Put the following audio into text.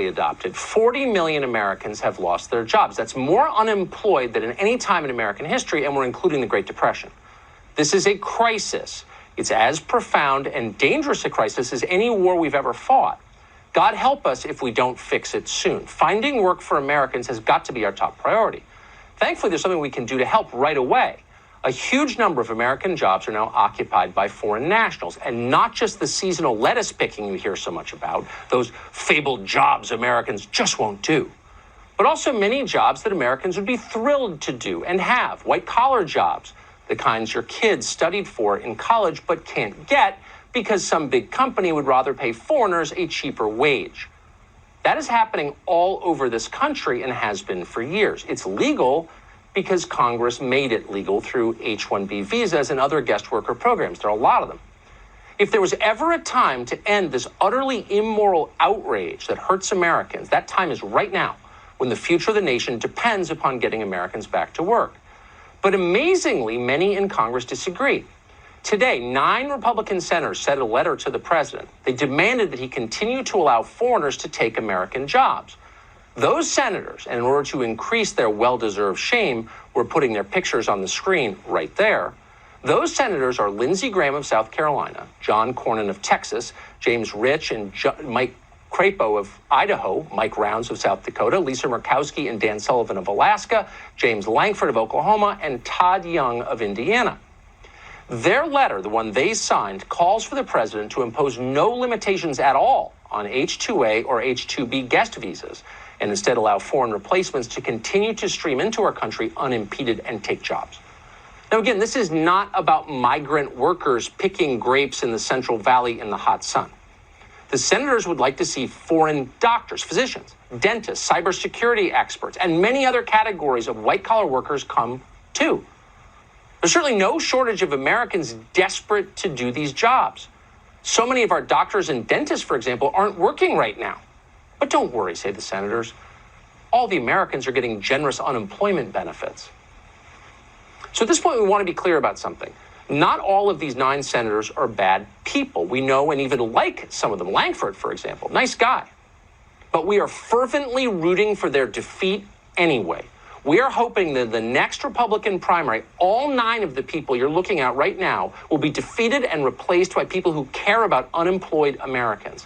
adopted, 40 million Americans have lost their jobs. That's more unemployed than at any time in American history, and we're including the Great Depression. This is a crisis. It's as profound and dangerous a crisis as any war we've ever fought. God help us if we don't fix it soon. Finding work for Americans has got to be our top priority. Thankfully, there's something we can do to help right away. A huge number of American jobs are now occupied by foreign nationals, and not just the seasonal lettuce picking you hear so much about, those fabled jobs Americans just won't do, but also many jobs that Americans would be thrilled to do and have, white-collar jobs, the kinds your kids studied for in college but can't get because some big company would rather pay foreigners a cheaper wage. That is happening all over this country and has been for years. It's legal because Congress made it legal through H-1B visas and other guest worker programs. There are a lot of them. If there was ever a time to end this utterly immoral outrage that hurts Americans, that time is right now, when the future of the nation depends upon getting Americans back to work. But amazingly, many in Congress disagree. Today, 9 Republican senators sent a letter to the president. They demanded that he continue to allow foreigners to take American jobs. Those senators, and in order to increase their well-deserved shame, we're putting their pictures on the screen right there. Those senators are Lindsey Graham of South Carolina, John Cornyn of Texas, James Rich and Mike Crapo of Idaho, Mike Rounds of South Dakota, Lisa Murkowski and Dan Sullivan of Alaska, James Lankford of Oklahoma, and Todd Young of Indiana. Their letter, the one they signed, calls for the president to impose no limitations at all on H-2A or H-2B guest visas, and instead allow foreign replacements to continue to stream into our country unimpeded and take jobs. Now, again, this is not about migrant workers picking grapes in the Central Valley in the hot sun. The senators would like to see foreign doctors, physicians, dentists, cybersecurity experts, and many other categories of white-collar workers come too. There's certainly no shortage of Americans desperate to do these jobs. So many of our doctors and dentists, for example, aren't working right now. But don't worry, say the senators. All the Americans are getting generous unemployment benefits. So at this point, we want to be clear about something. Not all of these 9 senators are bad people. We know and even like some of them. Lankford, for example, nice guy. But we are fervently rooting for their defeat anyway. We are hoping that the next Republican primary, all 9 of the people you're looking at right now will be defeated and replaced by people who care about unemployed Americans.